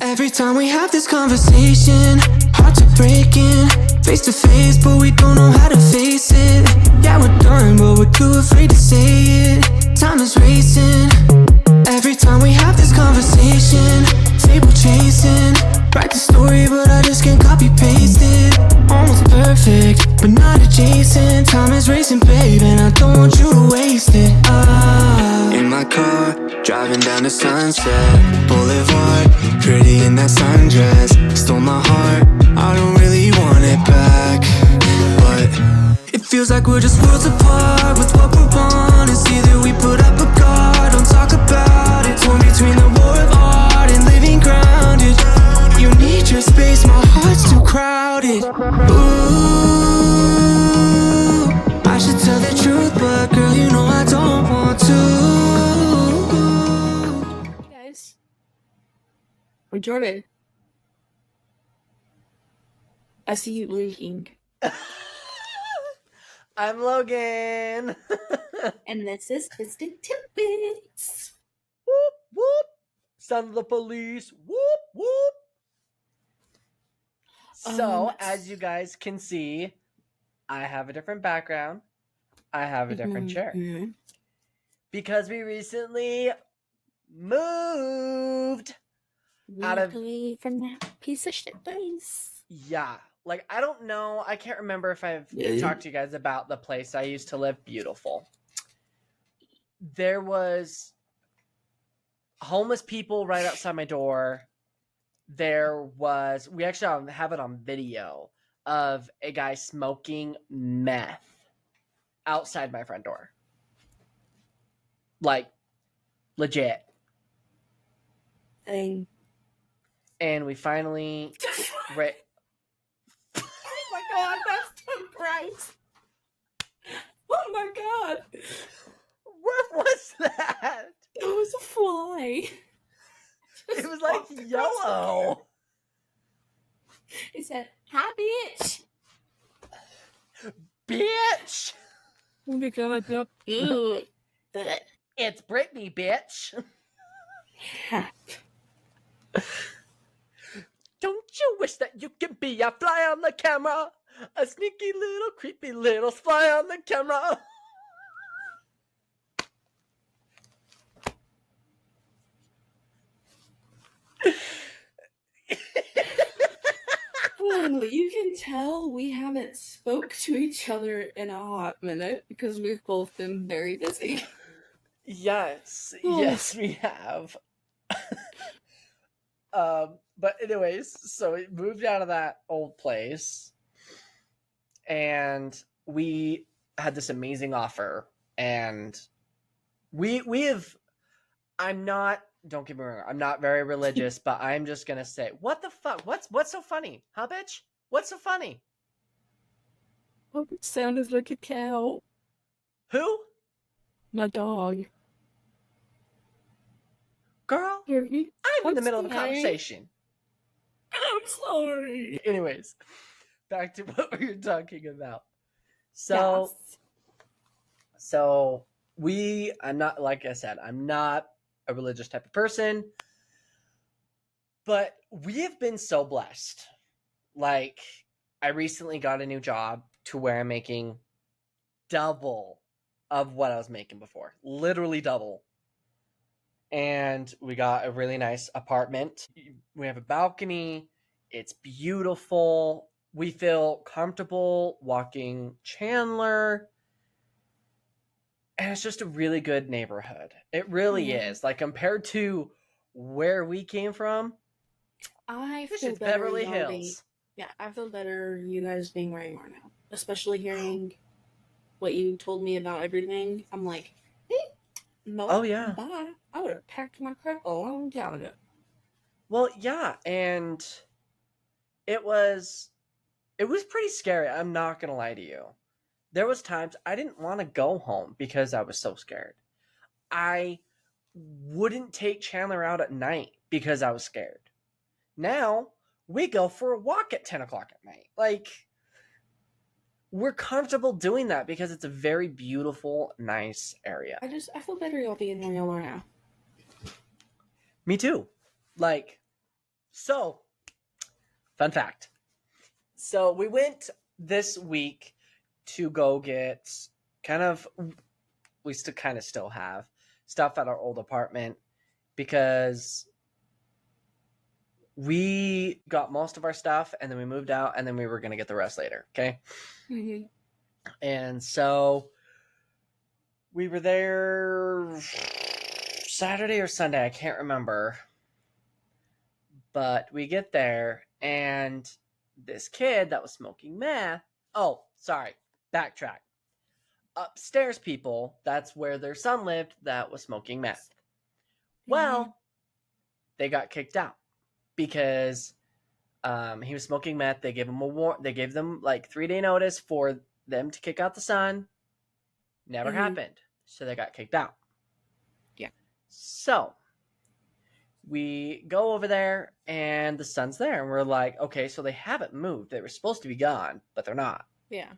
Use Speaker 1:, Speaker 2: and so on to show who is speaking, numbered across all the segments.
Speaker 1: Every time we have this conversation, hearts are breaking, face to face, but we don't know how to face it. Yeah, we're done, but we're too afraid to say it. Time is racing. Every time we have this conversation, fable chasing, write the story, but I just can't copy paste it. Almost perfect, but not adjacent. Time is racing, babe, and I don't want you to waste it. In my car, driving down the Sunset Boulevard, pretty in that sundress, stole my heart. I don't really want it back, but it feels like we're just worlds apart with what we want. It's either we put up a guard, don't talk about it. Torn between the war of art and living grounded. You need your space, my heart's too crowded. Ooh, I should tell the truth, but girl, you know I don't want to.
Speaker 2: Hey guys, I'm Jordan. I see you blinking.
Speaker 3: I'm Logan.
Speaker 2: And this is Twisted Tidbits.
Speaker 3: Whoop, whoop. Son of the police. Whoop, whoop. So, as you guys can see, I have a different background. I have a different chair. Because we recently moved out of...
Speaker 2: from that piece of shit place.
Speaker 3: Yeah. Like, I don't know. I can't remember if I've talked to you guys about the place I used to live. Beautiful. There was homeless people right outside my door. There was, we actually have it on video of a guy smoking meth outside my front door. Like, legit.
Speaker 2: And
Speaker 3: we finally...
Speaker 2: oh my god, that's so gross. Oh my god.
Speaker 3: What was that?
Speaker 2: It was a fly.
Speaker 3: It was like yellow.
Speaker 2: It said, "Hi, bitch."
Speaker 3: Bitch.
Speaker 2: Oh my god, no. Ew.
Speaker 3: It's Brittany, bitch. Don't you wish that you could be a fly on the camera? A sneaky little, creepy little fly on the camera.
Speaker 2: You can tell we haven't spoke to each other in a hot minute because we've both been very busy.
Speaker 3: Yes, yes, we have. But anyways, so we moved out of that old place, and we had this amazing offer, and we have. I'm not. Don't get me wrong. I'm not very religious, but I'm just gonna say, what the fuck? What's so funny, huh, bitch? What's so funny?
Speaker 2: Oh, it sounded like a cow.
Speaker 3: Who?
Speaker 2: My dog.
Speaker 3: Girl, I'm in the middle of a conversation.
Speaker 2: I'm sorry.
Speaker 3: Anyways, back to what we were talking about. So I'm not, like I said, I'm not a religious type of person, but we have been so blessed. Like, I recently got a new job to where I'm making double of what I was making before. Literally double. And we got a really nice apartment. We have a balcony. It's beautiful. We feel comfortable walking Chandler. And it's just a really good neighborhood. It really is. Like, compared to where we came from,
Speaker 2: This
Speaker 3: is Beverly Hills.
Speaker 2: I feel better you guys being where you are now. Especially hearing what you told me about everything. I'm like, hey, no.
Speaker 3: Oh, yeah.
Speaker 2: Bye. I would have packed my crap a long time ago.
Speaker 3: Well, yeah, and it was pretty scary. I'm not going to lie to you. There was times I didn't want to go home because I was so scared. I wouldn't take Chandler out at night because I was scared. Now, we go for a walk at 10 o'clock at night. Like, we're comfortable doing that because it's a very beautiful, nice area.
Speaker 2: I feel better y'all being where y'all are now.
Speaker 3: Me too. Like, So, fun fact. So we went this week to go get we still have stuff at our old apartment because we got most of our stuff and then we moved out and then we were going to get the rest later. Okay.
Speaker 2: Mm-hmm.
Speaker 3: And so we were there Saturday or Sunday. I can't remember. But we get there and this kid that was smoking meth. Oh, sorry. Backtrack. Upstairs people, that's where their son lived that was smoking meth. Well, they got kicked out because he was smoking meth. They gave him they gave them like 3-day notice for them to kick out the son. Never happened. So they got kicked out.
Speaker 2: Yeah.
Speaker 3: So we go over there and the son's there and we're like, okay, so they haven't moved. They were supposed to be gone, but they're not.
Speaker 2: Yeah.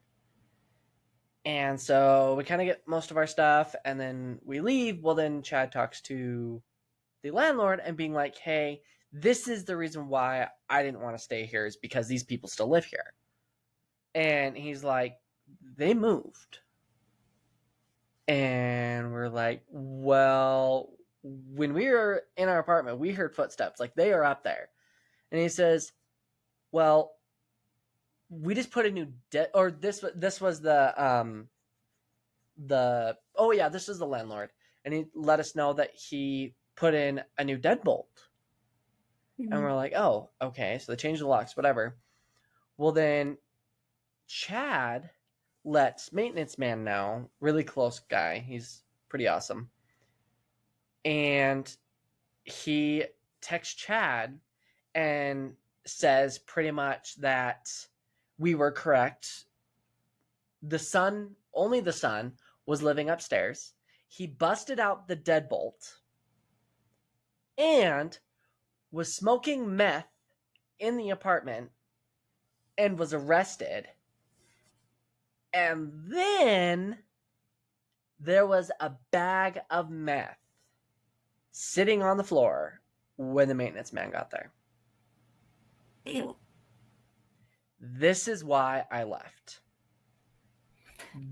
Speaker 3: And so we kind of get most of our stuff and then we leave. Well, then Chad talks to the landlord and being like, hey, this is the reason why I didn't want to stay here is because these people still live here. And he's like, they moved. And we're like, well, when we were in our apartment, we heard footsteps. Like, they are up there. And he says, well, we just put a new or this was the this was the landlord. And he let us know that he put in a new deadbolt.
Speaker 2: Mm-hmm.
Speaker 3: And we're like, oh, okay. So they changed the locks, whatever. Well, then Chad lets maintenance man know, really close guy. He's pretty awesome. And he texts Chad and says pretty much that we were correct. Only the son was living upstairs. He busted out the deadbolt and was smoking meth in the apartment and was arrested. And then there was a bag of meth sitting on the floor when the maintenance man got there.
Speaker 2: Ew.
Speaker 3: This is why I left.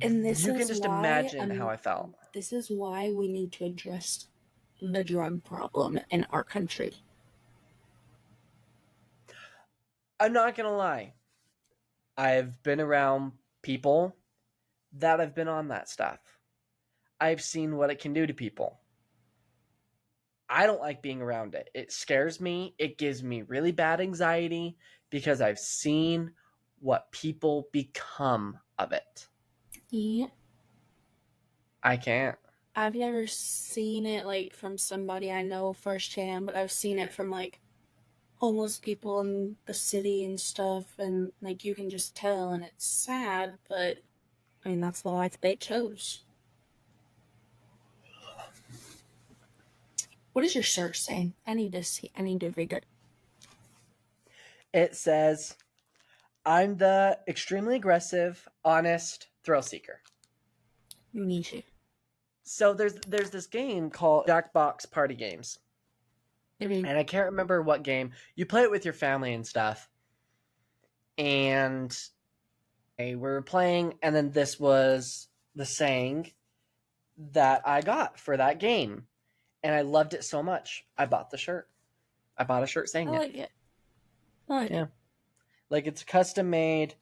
Speaker 2: And this
Speaker 3: you
Speaker 2: is
Speaker 3: can just
Speaker 2: why,
Speaker 3: imagine how I felt.
Speaker 2: This is why we need to address the drug problem in our country.
Speaker 3: I'm not gonna lie. I've been around people that have been on that stuff. I've seen what it can do to people. I don't like being around it. It scares me. It gives me really bad anxiety because I've seen what people become of it.
Speaker 2: Yeah.
Speaker 3: I can't.
Speaker 2: I've never seen it like from somebody I know firsthand, but I've seen it from like homeless people in the city and stuff, and like you can just tell, and it's sad, but I mean that's the life they chose. What does your shirt say? I need to read it.
Speaker 3: It says, I'm the extremely aggressive, honest thrill seeker.
Speaker 2: Me too.
Speaker 3: So there's this game called Jackbox Party Games. And I can't remember what game. You play it with your family and stuff. And we were playing, and then this was the saying that I got for that game. And I loved it so much, I bought the shirt. I bought a shirt saying
Speaker 2: I like it. I like it.
Speaker 3: Like it's custom made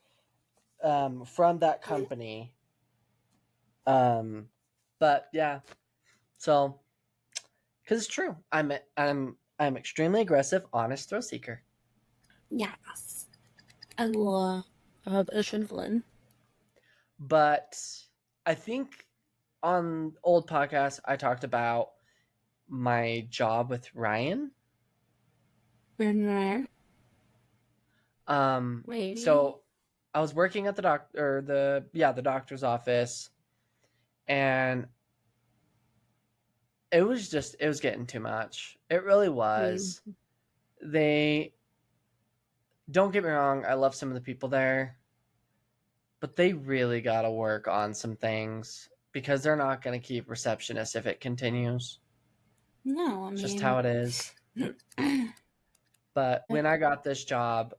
Speaker 3: from that company. But yeah. So, because it's true. I'm extremely aggressive, honest thrill seeker.
Speaker 2: Yes. I love adrenaline.
Speaker 3: But I think on old podcasts I talked about my job with Ryan.
Speaker 2: Wait.
Speaker 3: So I was working at the doctor's office, and it was getting too much. It really was. They don't get me wrong, I love some of the people there, but they really got to work on some things because they're not going to keep receptionists if it continues.
Speaker 2: No, I mean,
Speaker 3: just how it is. But when I got this job,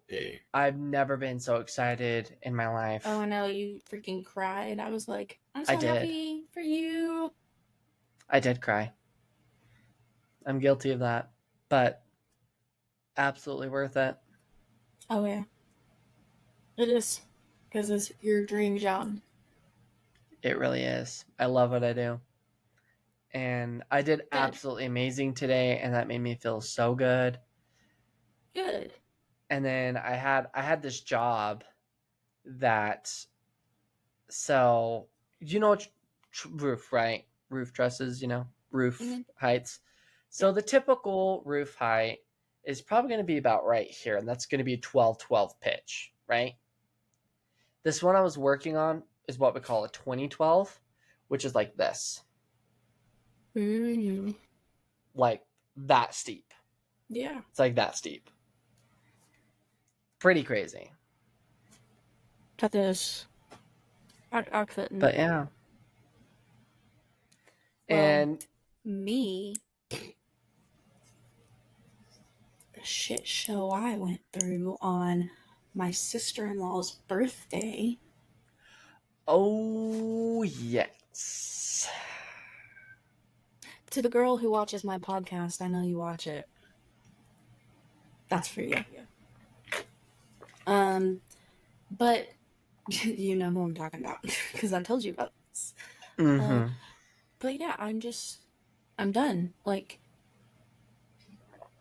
Speaker 3: I've never been so excited in my life.
Speaker 2: Oh, I know, you freaking cried. I was like, I'm so
Speaker 3: I did.
Speaker 2: happy for you.
Speaker 3: I did cry. I'm guilty of that, but absolutely worth it.
Speaker 2: Oh, yeah. It is. Because it's your dream job.
Speaker 3: It really is. I love what I do. And I did absolutely amazing today, and that made me feel so good.
Speaker 2: Good.
Speaker 3: And then I had this job that, so you know roof, right? Roof trusses, roof heights. So the typical roof height is probably going to be about right here, and that's going to be a 12-12 pitch, right? This one I was working on is what we call a 20-12, which is like this.
Speaker 2: Mm-hmm.
Speaker 3: Like that steep.
Speaker 2: Yeah.
Speaker 3: It's like that steep. Pretty crazy.
Speaker 2: That is. I couldn't.
Speaker 3: But yeah.
Speaker 2: Well,
Speaker 3: And
Speaker 2: me, the shit show I went through on my sister-in-law's birthday.
Speaker 3: oh yes.
Speaker 2: To the girl who watches my podcast, I know you watch it. That's for you. But you know who I'm talking about because I told you about this.
Speaker 3: Mm-hmm.
Speaker 2: But yeah, I'm done. Like,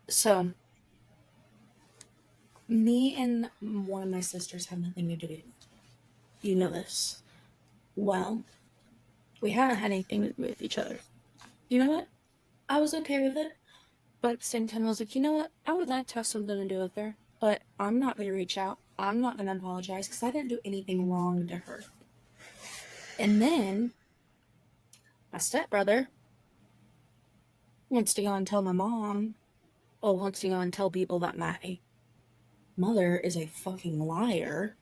Speaker 2: so me and one of my sisters have nothing to do with it. You know this. Well, we haven't had anything to do with each other. You know what? I was okay with it. But at the same time, I was like, you know what? I would like to have something to do with her. But I'm not going to reach out. I'm not going to apologize because I didn't do anything wrong to her. And then my stepbrother wants to go and tell my mom, wants to go and tell people that my mother is a fucking liar.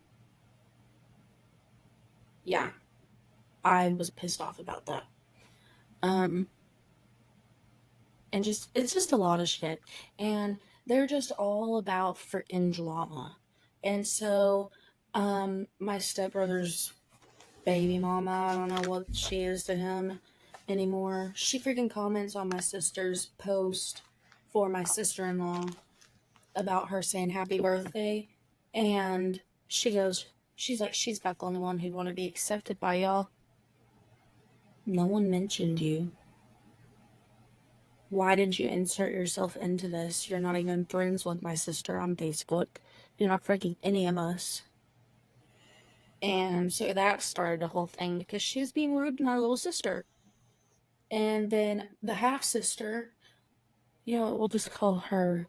Speaker 2: Yeah, I was pissed off about that. And it's just a lot of shit. And they're just all about freaking drama. And so, my stepbrother's baby mama, I don't know what she is to him anymore. She freaking comments on my sister's post for my sister-in-law about her saying happy birthday. And she's like, she's not the only one who'd want to be accepted by y'all. No one mentioned you. Why did you insert yourself into this? You're not even friends with my sister on Facebook. You're not freaking any of us. And so that started the whole thing because she was being rude to my little sister. And then the half sister, we'll just call her.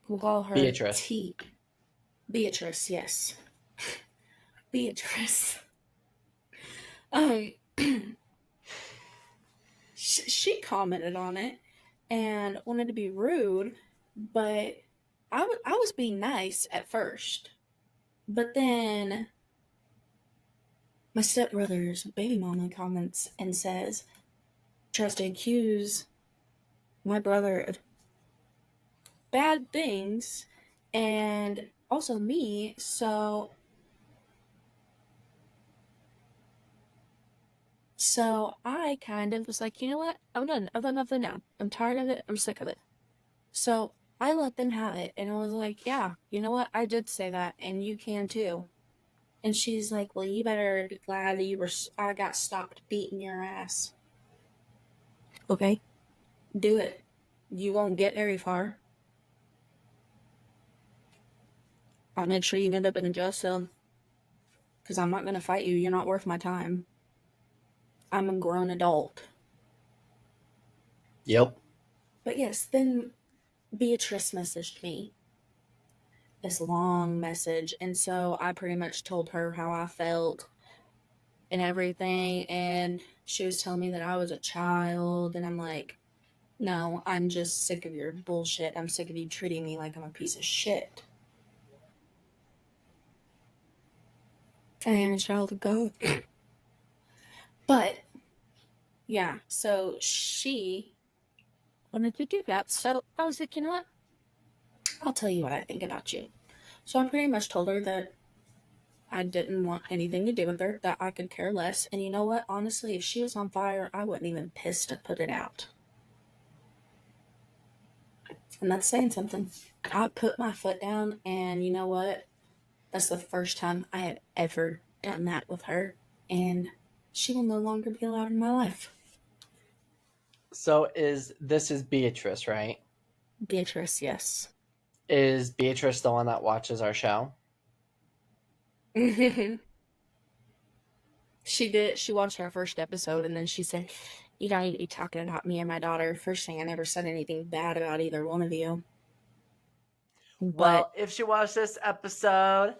Speaker 2: We'll call her
Speaker 3: Beatrice.
Speaker 2: T. Beatrice, yes. Beatrice. She commented on it and wanted to be rude, but I was being nice at first. But then my stepbrother's baby mama comments and says, tries to accuse my brother of bad things and also me. So I kind of was like, you know what? I'm done. I've done nothing now. I'm tired of it. I'm sick of it. So I let them have it. And I was like, yeah, you know what? I did say that. And you can too. And she's like, well, you better be glad that I got stopped beating your ass. Okay? Do it. You won't get very far. I'll make sure you end up in a jail cell. Because I'm not going to fight you. You're not worth my time. I'm a grown adult.
Speaker 3: Yep.
Speaker 2: But yes, then Beatrice messaged me this long message. And so I pretty much told her how I felt and everything. And she was telling me that I was a child. And I'm like, no, I'm just sick of your bullshit. I'm sick of you treating me like I'm a piece of shit. I am a child of God. But, yeah, so she wanted to do that. So I was like, you know what? I'll tell you what I think about you. So I pretty much told her that I didn't want anything to do with her, that I could care less. And you know what? Honestly, if she was on fire, I wouldn't even piss to put it out. And that's saying something. I put my foot down, and you know what? That's the first time I have ever done that with her. And she will no longer be allowed in my life.
Speaker 3: So this is Beatrice, right?
Speaker 2: Beatrice, yes.
Speaker 3: Is Beatrice the one that watches our show?
Speaker 2: She did. She watched our first episode, and then she said, "You don't need to be talking about me and my daughter." First thing, I never said anything bad about either one of you. But
Speaker 3: Well, if she watched this episode,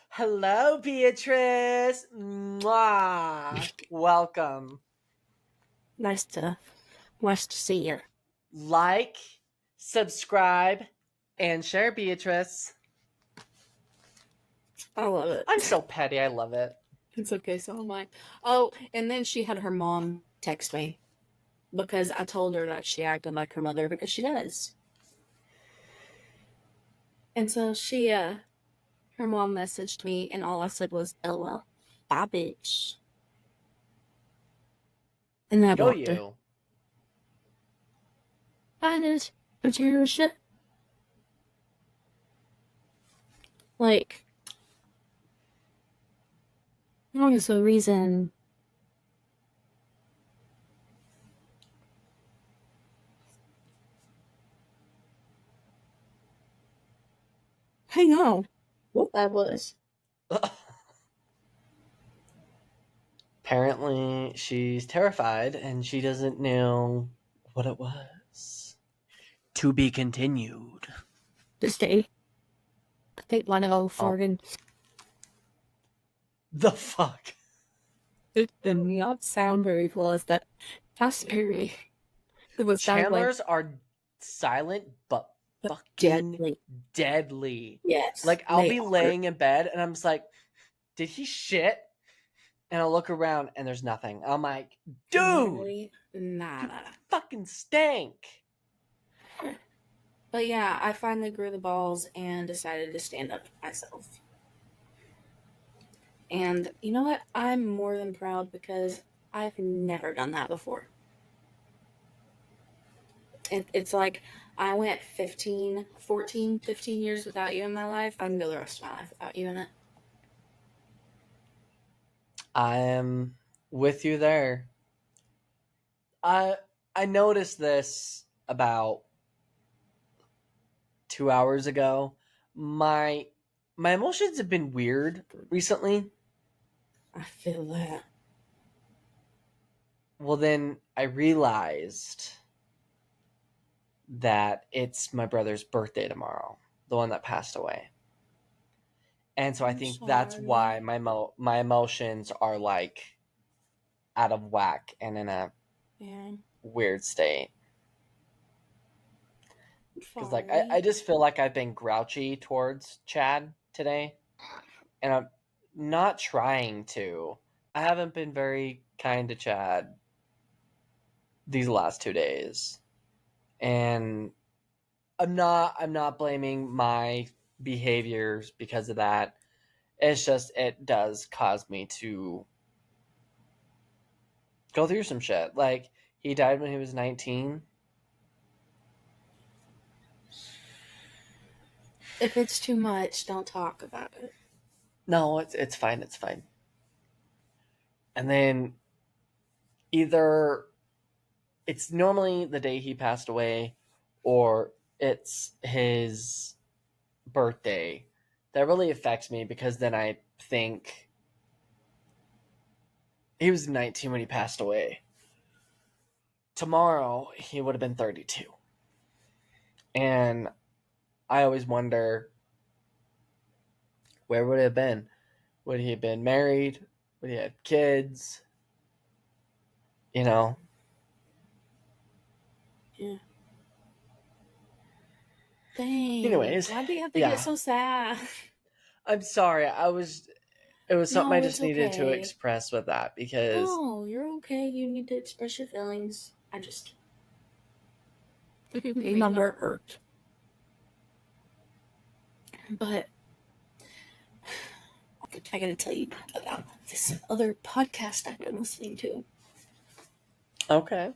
Speaker 3: hello, Beatrice. Mwah. Welcome.
Speaker 2: nice to see her.
Speaker 3: Like, subscribe, and share, Beatrice.
Speaker 2: I love it.
Speaker 3: I'm so petty. I love it.
Speaker 2: It's okay, so am I. Oh, and then she had her mom text me because I told her that she acted like her mother because she does. And so her mom messaged me, and all I said was, "LOL, bye, bitch." And I
Speaker 3: Go
Speaker 2: blocked her.
Speaker 3: you.
Speaker 2: I just material shit. Like, long as the reason. I know what that was.
Speaker 3: Apparently, she's terrified and she doesn't know what it was. To be continued.
Speaker 2: This day, I think one of them farted.
Speaker 3: The fuck?
Speaker 2: It did not sound very well as that. That's scary. It was
Speaker 3: Chandlers are silent but fucking deadly.
Speaker 2: Yes.
Speaker 3: Like, I'll
Speaker 2: they
Speaker 3: be
Speaker 2: are.
Speaker 3: laying in bed and I'm just like, did he shit? And I'll look around and there's nothing. I'm like, dude,
Speaker 2: Literally nada.
Speaker 3: fucking stank.
Speaker 2: But yeah, I finally grew the balls and decided to stand up for myself. And you know what? I'm more than proud because I've never done that before. It's like I went 15 years without you in my life. I can go the rest of my life without you in it.
Speaker 3: I am with you there. I noticed this about 2 hours ago. My emotions have been weird recently.
Speaker 2: I feel that.
Speaker 3: Well, then I realized that it's my brother's birthday tomorrow, the one that passed away. And so I think that's why my emotions are like out of whack and in a weird state. Because like I just feel like I've been grouchy towards Chad today, and I'm not trying to. I haven't been very kind to Chad these last 2 days, and I'm not blaming my behaviors because of that. It's just it does cause me to go through some shit. Like, he died when he was 19.
Speaker 2: If it's too much, don't talk about it.
Speaker 3: No, it's fine. It's fine. And then either it's normally the day he passed away or it's his birthday that really affects me, because then I think he was 19 when he passed away. Tomorrow he would have been 32. And I always wonder, where would he have been? Would he have been married? Would he have kids? You know?
Speaker 2: Yeah. Dang.
Speaker 3: Anyways,
Speaker 2: Why do you have to
Speaker 3: yeah.
Speaker 2: get so sad?
Speaker 3: I'm sorry. It was something
Speaker 2: No,
Speaker 3: I just
Speaker 2: it's
Speaker 3: needed to
Speaker 2: okay.
Speaker 3: express with that, because
Speaker 2: No, you're okay. You need to express your feelings. Made my heart hurt. But I gotta tell you about this other podcast I've been listening to.
Speaker 3: Okay.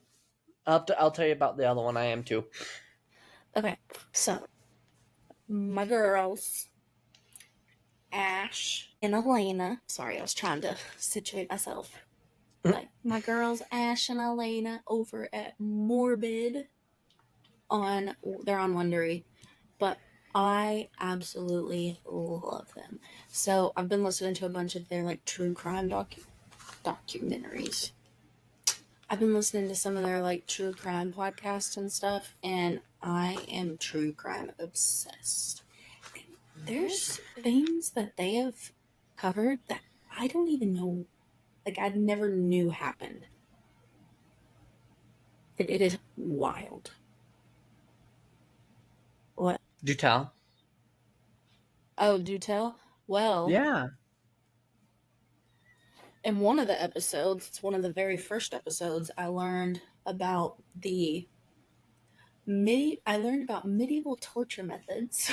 Speaker 3: I'll tell you about the other one I am too.
Speaker 2: Okay, so my girls, Ash and Elena. Sorry, I was trying to situate myself. Like my girls, Ash and Elena, over at Morbid they're on Wondery, but I absolutely love them. So I've been listening to a bunch of their like true crime documentaries. I've been listening to some of their like true crime podcasts and stuff, and I am true crime obsessed. There's things that they have covered that I don't even know, like I never knew happened. It is wild. What?
Speaker 3: Do tell.
Speaker 2: Oh, do tell? Well,
Speaker 3: Yeah.
Speaker 2: in one of the episodes, it's one of the very first episodes, I learned about medieval torture methods.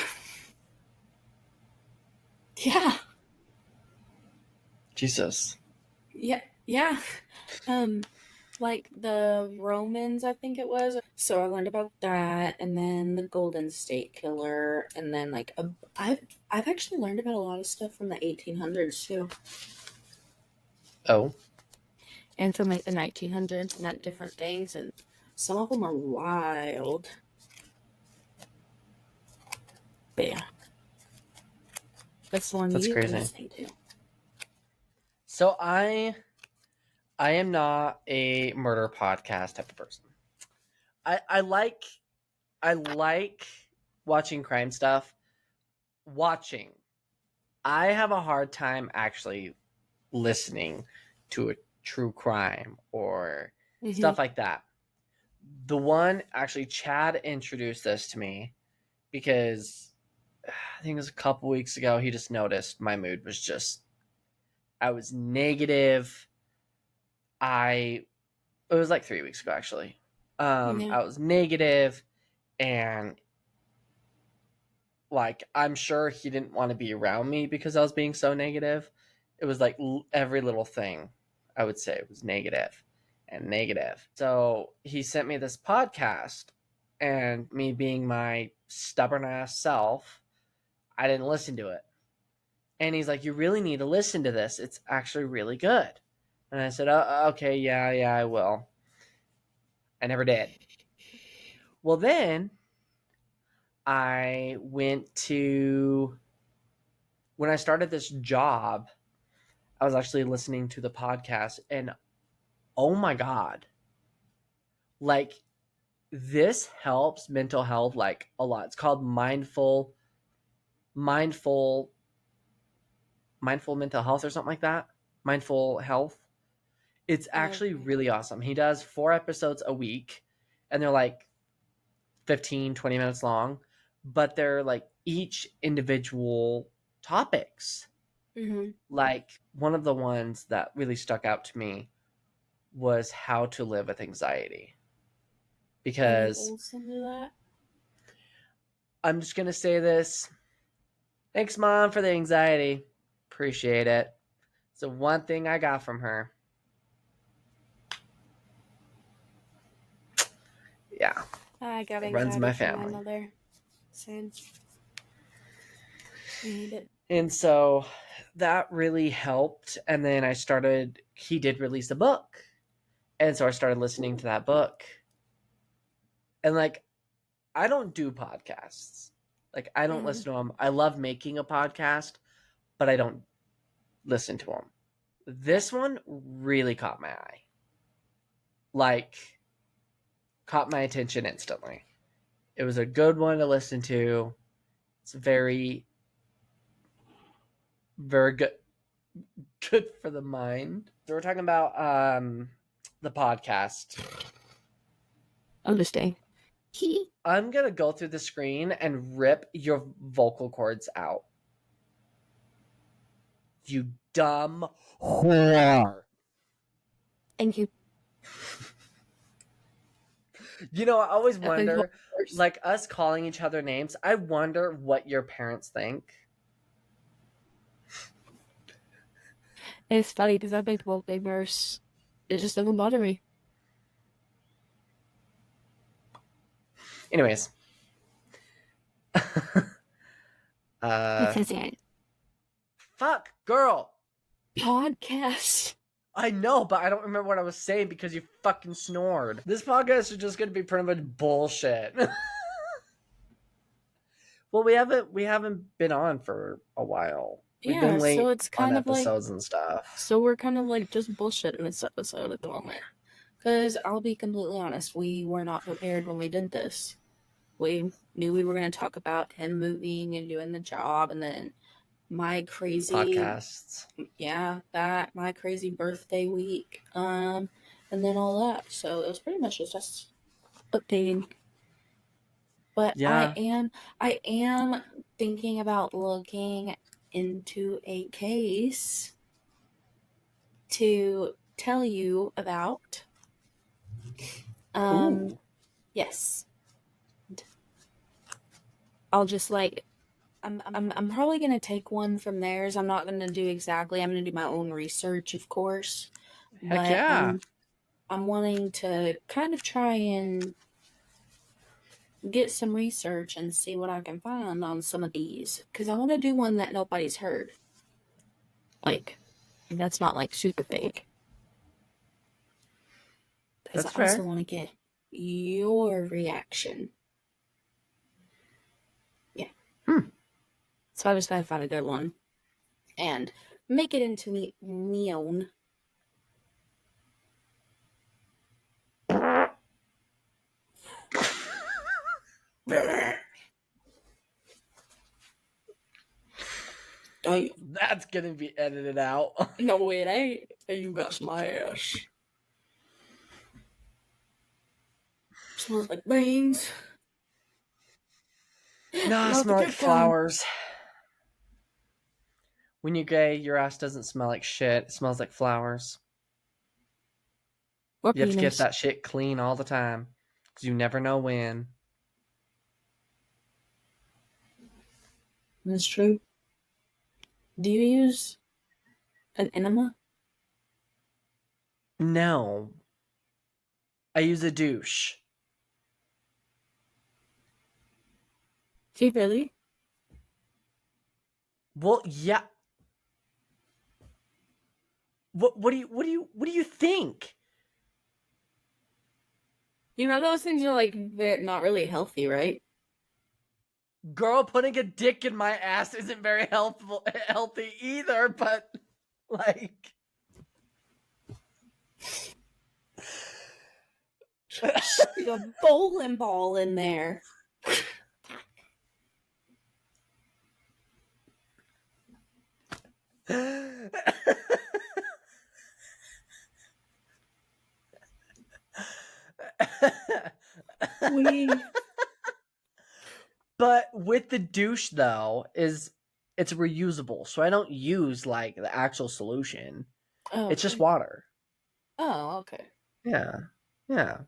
Speaker 2: Yeah.
Speaker 3: Jesus.
Speaker 2: Yeah. Like the Romans, I think it was. So I learned about that, and then the Golden State Killer, and then like I've actually learned about a lot of stuff from the 1800s too,
Speaker 3: Oh.
Speaker 2: and from like the 1900s, and that different things, and some of them are wild. But yeah, that's the one
Speaker 3: That's
Speaker 2: you've been
Speaker 3: crazy.
Speaker 2: listening to.
Speaker 3: So I am not a murder podcast type of person. I like watching crime stuff. Watching. I have a hard time actually listening to a true crime or stuff like that. The one actually Chad introduced this to me because I think it was a couple weeks ago. He just noticed my mood was just I was negative. It was like 3 weeks ago actually. I was negative, and like I'm sure he didn't want to be around me because I was being so negative. It was like every little thing I would say was negative and negative. So he sent me this podcast, and me being my stubborn ass self, I didn't listen to it. And he's like, "You really need to listen to this. It's actually really good." And I said, "Oh, okay, yeah, I will." I never did. Well, then I went to when I started this job, I was actually listening to the podcast, and oh my god, like this helps mental health like a lot. It's called mindful mental health or something like that. Mindful health. It's actually really awesome. He does 4 episodes a week, and they're like 15, 20 minutes long, but they're like each individual topics.
Speaker 2: Mm-hmm.
Speaker 3: Like one of the ones that really stuck out to me was how to live with anxiety. Because
Speaker 2: listen to that.
Speaker 3: I'm just going to say this. Thanks, Mom, for the anxiety. Appreciate it. It's the one thing I got from her. Yeah.
Speaker 2: I got
Speaker 3: It runs my
Speaker 2: from
Speaker 3: family.
Speaker 2: my mother. Same. I need it.
Speaker 3: And so that really helped. And then he did release a book. And so I started listening to that book. And like, I don't do podcasts. Like, I don't listen to them. I love making a podcast, but I don't listen to them. This one really caught my eye. Like, caught my attention instantly. It was a good one to listen to. It's very, very good. Good for the mind. So we're talking about the podcast.
Speaker 2: Understand.
Speaker 3: I'm gonna go through the screen and rip your vocal cords out. You dumb whore.
Speaker 2: Thank you.
Speaker 3: You know, I always
Speaker 2: I think
Speaker 3: wonder,
Speaker 2: worse.
Speaker 3: like us calling each other names, I wonder what your parents think.
Speaker 2: It's funny because I think both neighbors. It just doesn't bother me.
Speaker 3: Anyways,
Speaker 2: What's
Speaker 3: uh,
Speaker 2: it?
Speaker 3: fuck, girl.
Speaker 2: Podcast.
Speaker 3: I know, but I don't remember what I was saying because you fucking snored. This podcast is just gonna be pretty much bullshit. Well, we haven't been on for a while. We've
Speaker 2: Yeah,
Speaker 3: been
Speaker 2: so
Speaker 3: late
Speaker 2: it's
Speaker 3: on
Speaker 2: kind of like
Speaker 3: episodes and stuff.
Speaker 2: so we're kind of like just bullshitting this episode at the moment. Because I'll be completely honest, we were not prepared when we did this. We knew we were going to talk about him moving and doing the job, and then my crazy,
Speaker 3: Podcasts.
Speaker 2: yeah, that my crazy birthday week, and then all that. So it was pretty much just us updating. But
Speaker 3: Yeah.
Speaker 2: I am thinking about looking into a case to tell you about.
Speaker 3: Ooh.
Speaker 2: Yes. I'll just like I'm probably gonna take one from theirs. I'm not gonna do exactly. I'm gonna do my own research, of course,
Speaker 3: Heck
Speaker 2: but
Speaker 3: yeah.
Speaker 2: I'm wanting to kind of try and get some research and see what I can find on some of these because I want to do one that nobody's heard. Like that's not like super fake. Because
Speaker 3: That's
Speaker 2: I also
Speaker 3: fair.
Speaker 2: want to get your reaction. Yeah.
Speaker 3: Hmm.
Speaker 2: So I just gotta find a good one and make it into me own. I
Speaker 3: That's gonna be edited out.
Speaker 2: no it ain't. You got my ass. Smells like beans.
Speaker 3: No, I
Speaker 2: Not the
Speaker 3: smell like
Speaker 2: good kind.
Speaker 3: flowers. When you're gay, your ass doesn't smell like shit. It smells like flowers.
Speaker 2: Or
Speaker 3: You have to get
Speaker 2: penis.
Speaker 3: that shit clean all the time. Because you never know when.
Speaker 2: That's true. Do you use an enema?
Speaker 3: No. I use a douche.
Speaker 2: Do you really?
Speaker 3: Well, yeah. What do you think?
Speaker 2: You know those things are like they're not really healthy, right?
Speaker 3: Girl, putting a dick in my ass isn't very healthy either, but like
Speaker 2: Stick a bowling ball in there. We
Speaker 3: But with the douche though, it's reusable. So I don't use like the actual solution.
Speaker 2: oh,
Speaker 3: It's just
Speaker 2: okay.
Speaker 3: water.
Speaker 2: Oh, okay.
Speaker 3: Yeah. Yeah.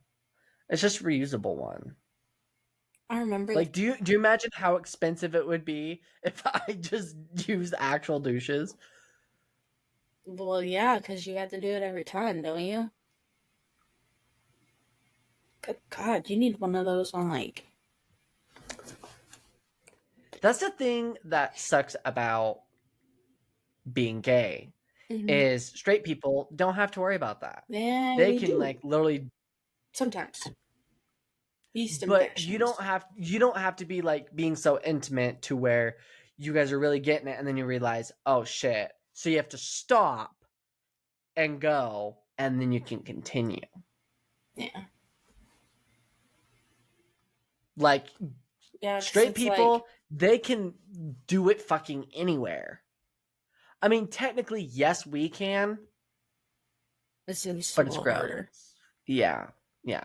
Speaker 3: It's just a reusable one.
Speaker 2: I remember
Speaker 3: Like do you imagine how expensive it would be if I just used actual douches?
Speaker 2: well yeah, because you have to do it every time, don't you? Good God, you need one of those on like
Speaker 3: That's the thing that sucks about being gay
Speaker 2: mhm.
Speaker 3: is straight people don't have to worry about that.
Speaker 2: Yeah,
Speaker 3: They
Speaker 2: we
Speaker 3: can
Speaker 2: do.
Speaker 3: like literally
Speaker 2: Sometimes. Yeast
Speaker 3: but you
Speaker 2: infections.
Speaker 3: don't have to be like being so intimate to where you guys are really getting it and then you realize, "Oh shit." So you have to stop and go and then you can continue.
Speaker 2: Yeah.
Speaker 3: Like
Speaker 2: Yeah, because
Speaker 3: straight
Speaker 2: it's like
Speaker 3: people, they can do it fucking anywhere. I mean, technically yes, we can,
Speaker 2: this is a
Speaker 3: but it's
Speaker 2: little
Speaker 3: gross.
Speaker 2: harder.
Speaker 3: Yeah. Yeah.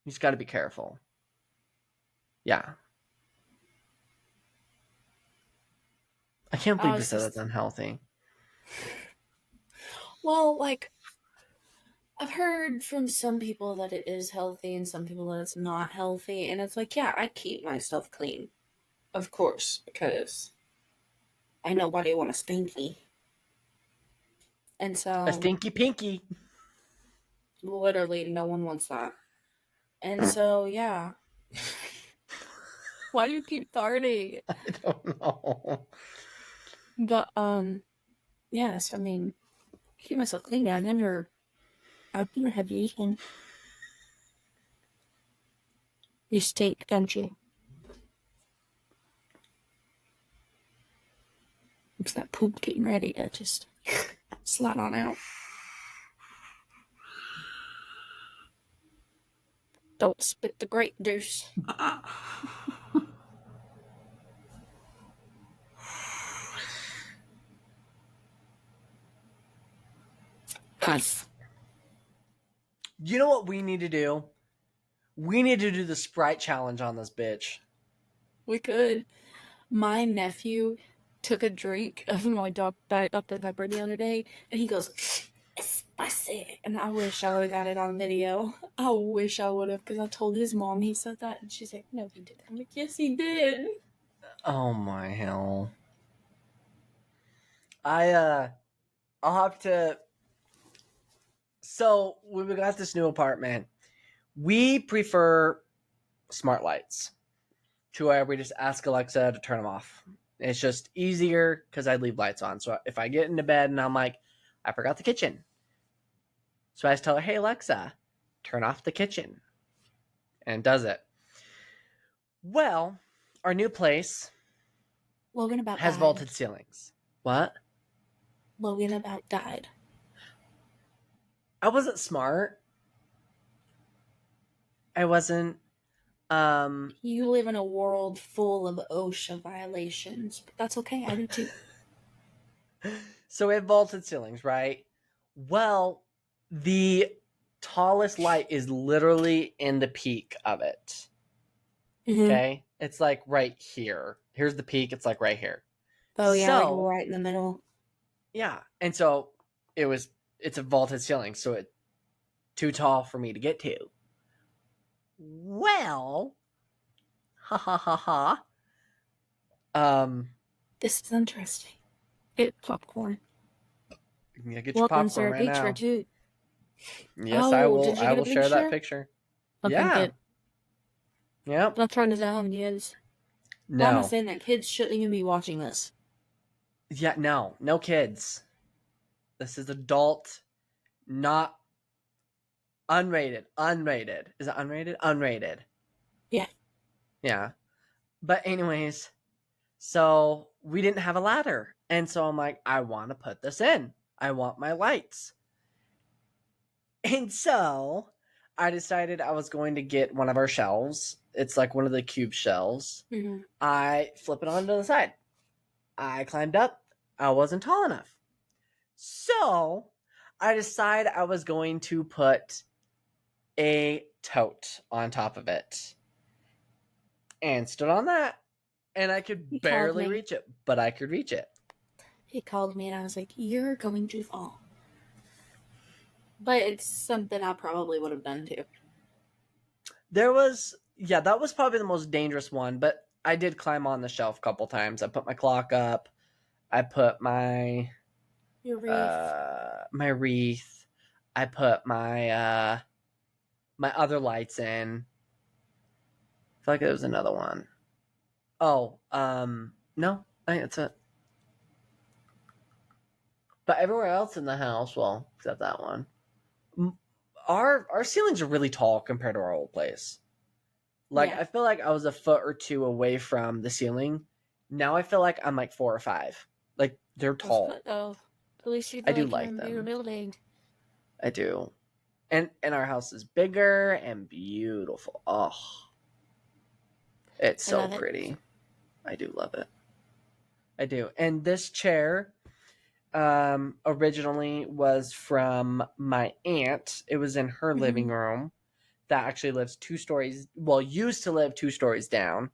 Speaker 3: You just got to be careful. Yeah. I can't
Speaker 2: I
Speaker 3: believe you
Speaker 2: was
Speaker 3: said that's
Speaker 2: just
Speaker 3: unhealthy.
Speaker 2: well, like I've heard from some people that it is healthy and some people that it's not healthy. And it's like, yeah, I keep myself clean. Of course, because I nobody want to stink me. And
Speaker 3: A
Speaker 2: so,
Speaker 3: stinky pinky.
Speaker 2: literally, no one wants that. And so, yeah. Why do you keep farting?
Speaker 3: I don't know.
Speaker 2: But, yes, I mean, keep myself clean. I've never have you eaten. You stink, don't you? It's that poop getting ready to just slide on out. Don't spit the grape juice. Cause
Speaker 3: You know what we need to do? We need to do the Sprite challenge on this bitch.
Speaker 2: we could. My nephew took a drink of my dog Diet Dr. Pepper the other day, and he goes, "It's spicy." And I wish I would have got it on video. I wish I would have, because I told his mom he said that, and she's like, "No, he didn't." I'm like, "Yes, he did."
Speaker 3: Oh my hell. I'll have to. So when we got this new apartment, we prefer smart lights to where we just ask Alexa to turn them off. It's just easier because I leave lights on. So if I get into bed and I'm like, I forgot the kitchen. So I just tell her, hey, Alexa, turn off the kitchen. And it does it. Well, our new place
Speaker 2: Logan about
Speaker 3: has
Speaker 2: died.
Speaker 3: vaulted ceilings. What?
Speaker 2: Logan about died.
Speaker 3: I wasn't smart. I wasn't.
Speaker 2: You live in a world full of OSHA violations, but that's okay. I do too.
Speaker 3: So we have vaulted ceilings, right? Well, the tallest light is literally in the peak of it.
Speaker 2: Mm-hmm.
Speaker 3: Okay? It's like right here. Here's the peak. It's like right here.
Speaker 2: Oh yeah, like
Speaker 3: So,
Speaker 2: right in the middle.
Speaker 3: yeah. And so it's a vaulted ceiling, so it's too tall for me to get to. Well, ha ha ha ha.
Speaker 2: This is interesting. Get popcorn.
Speaker 3: Yeah, get your
Speaker 2: Welcome,
Speaker 3: popcorn
Speaker 2: sir.
Speaker 3: right
Speaker 2: Picture
Speaker 3: now.
Speaker 2: too.
Speaker 3: Yes, I will.
Speaker 2: Did you
Speaker 3: I
Speaker 2: get a
Speaker 3: will share that
Speaker 2: picture?
Speaker 3: picture.
Speaker 2: Okay,
Speaker 3: Yeah.
Speaker 2: good.
Speaker 3: Yep.
Speaker 2: Not trying to sound kids. Why am I
Speaker 3: No.
Speaker 2: saying that? Kids shouldn't even be watching this.
Speaker 3: Yeah. No. No kids. This is adult, not unrated. Unrated. Is it unrated? Unrated.
Speaker 2: Yeah.
Speaker 3: Yeah. But anyways, so we didn't have a ladder, and so I'm like, I want to put this in. I want my lights. And so I decided I was going to get one of our shelves. It's like one of the cube shelves.
Speaker 2: Mm-hmm.
Speaker 3: I flip it onto the side. I climbed up. I wasn't tall enough. So I decided I was going to put a tote on top of it and stood on that. And I could
Speaker 2: He called
Speaker 3: barely
Speaker 2: me.
Speaker 3: reach it, but I could reach it.
Speaker 2: He called me and I was like, "You're going to fall." But it's something I probably would have done too.
Speaker 3: That was probably the most dangerous one, but I did climb on the shelf a couple times. I put my clock up. I put
Speaker 2: Your wreath.
Speaker 3: my wreath. I put my other lights in. I feel like there was another one. Oh, no, I think that's it. But everywhere else in the house, well, except that one, our ceilings are really tall compared to our old place. Like
Speaker 2: Yeah.
Speaker 3: I feel like I was a foot or two away from the ceiling. Now I feel like I'm like 4 or 5. Like they're tall.
Speaker 2: Good though. At least you
Speaker 3: I
Speaker 2: feel
Speaker 3: do
Speaker 2: like you're
Speaker 3: like
Speaker 2: in a bigger
Speaker 3: them.
Speaker 2: building.
Speaker 3: I do. And our house is bigger and beautiful. Oh, it's
Speaker 2: I
Speaker 3: so
Speaker 2: love it.
Speaker 3: pretty. I do love it. I do. And this chair originally was from my aunt. It was in her living room that actually lives 2 stories, well, used to live 2 stories down.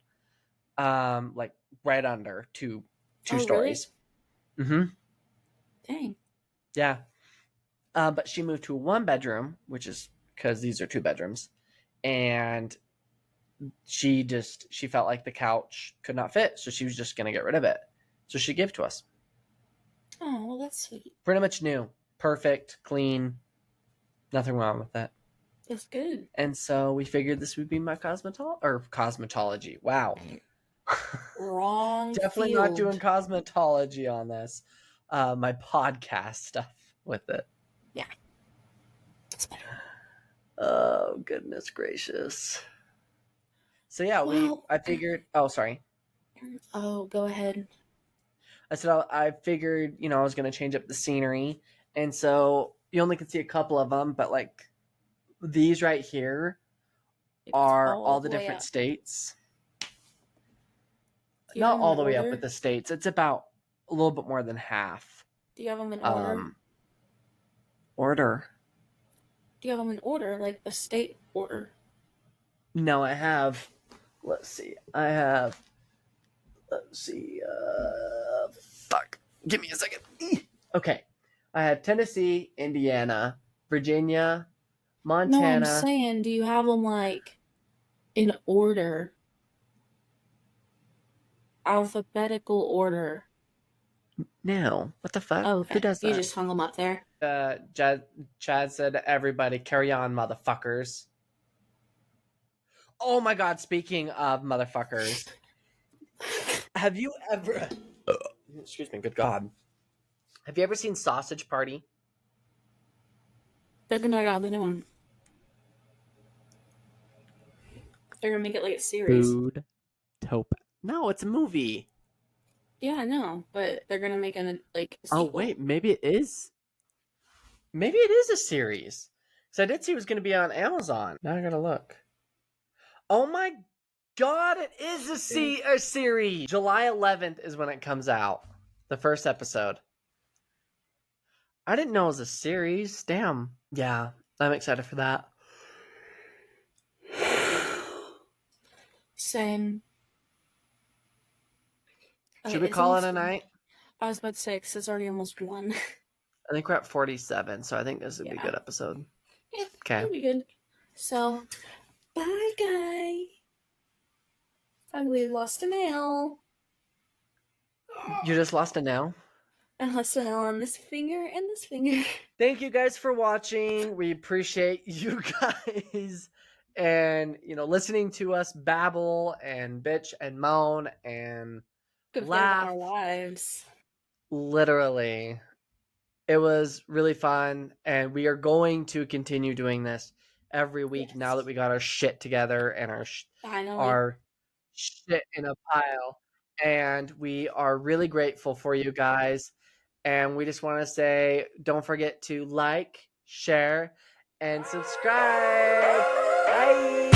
Speaker 3: Like right under two
Speaker 2: Oh, really?
Speaker 3: stories. Mm-hmm.
Speaker 2: Dang.
Speaker 3: Yeah. But she moved to a 1 bedroom, which is because these are 2 bedrooms, and she felt like the couch could not fit, so she was just gonna get rid of it. So she gave it to us.
Speaker 2: Oh, well, that's sweet.
Speaker 3: Pretty much new, perfect, clean, nothing wrong with it.
Speaker 2: That's good.
Speaker 3: And so we figured this would be my cosmetology. Wow.
Speaker 2: Wrong
Speaker 3: Definitely
Speaker 2: field.
Speaker 3: not doing cosmetology on this. My podcast stuff with it.
Speaker 2: Yeah. That's better.
Speaker 3: Oh, goodness gracious. So yeah,
Speaker 2: Well-
Speaker 3: I figured, oh, sorry.
Speaker 2: Oh, go ahead.
Speaker 3: I said I figured, I was going to change up the scenery. And so you only can see a couple of them, but like these right here
Speaker 2: It's
Speaker 3: are all the
Speaker 2: way
Speaker 3: different
Speaker 2: up.
Speaker 3: states.
Speaker 2: Do you
Speaker 3: Not
Speaker 2: have them
Speaker 3: all
Speaker 2: in
Speaker 3: the way up
Speaker 2: order?
Speaker 3: with the states. It's about a little bit more than half.
Speaker 2: Do you have them in order?
Speaker 3: Order.
Speaker 2: Do you have them in order, like the state order?
Speaker 3: No, I have. Let's see. Fuck. Give me a second. Okay. I have Tennessee, Indiana, Virginia, Montana.
Speaker 2: No, I'm saying, do you have them like in order? Alphabetical order.
Speaker 3: No. What the fuck?
Speaker 2: Oh, okay.
Speaker 3: Who does that?
Speaker 2: You just hung them up there.
Speaker 3: Chad said, everybody carry on, motherfuckers. Oh my god, speaking of motherfuckers. Have you ever... Excuse me, good god. Have you ever seen Sausage Party?
Speaker 2: They're gonna have the new one. They're gonna make it like a series.
Speaker 3: Food. Taupe. No, it's a movie.
Speaker 2: Yeah, I know, but they're gonna make a
Speaker 3: Oh,
Speaker 2: sequel.
Speaker 3: wait, maybe it is. Maybe it is a series. Because I did see it was going to be on Amazon. Now I gotta look. Oh my god, it is a series! July 11th is when it comes out. The first episode. I didn't know it was a series. Damn. Yeah, I'm excited for that.
Speaker 2: Same.
Speaker 3: Should we call it a night?
Speaker 2: I was about to say, 'cause it's already almost 1.
Speaker 3: I think we're at 47, so I think this would be a
Speaker 2: Yeah.
Speaker 3: good episode.
Speaker 2: Yeah,
Speaker 3: Okay.
Speaker 2: that'll be good. So, bye, guy. We lost a nail.
Speaker 3: You just lost a nail?
Speaker 2: I lost a nail on this finger and this finger.
Speaker 3: Thank you guys for watching. We appreciate you guys and listening to us babble and bitch and moan and laugh.
Speaker 2: Our lives.
Speaker 3: Literally. It was really fun, and we are going to continue doing this every week now that we got our shit together and our shit in a pile. And we are really grateful for you guys. And we just want to say, don't forget to like, share, and subscribe. Bye.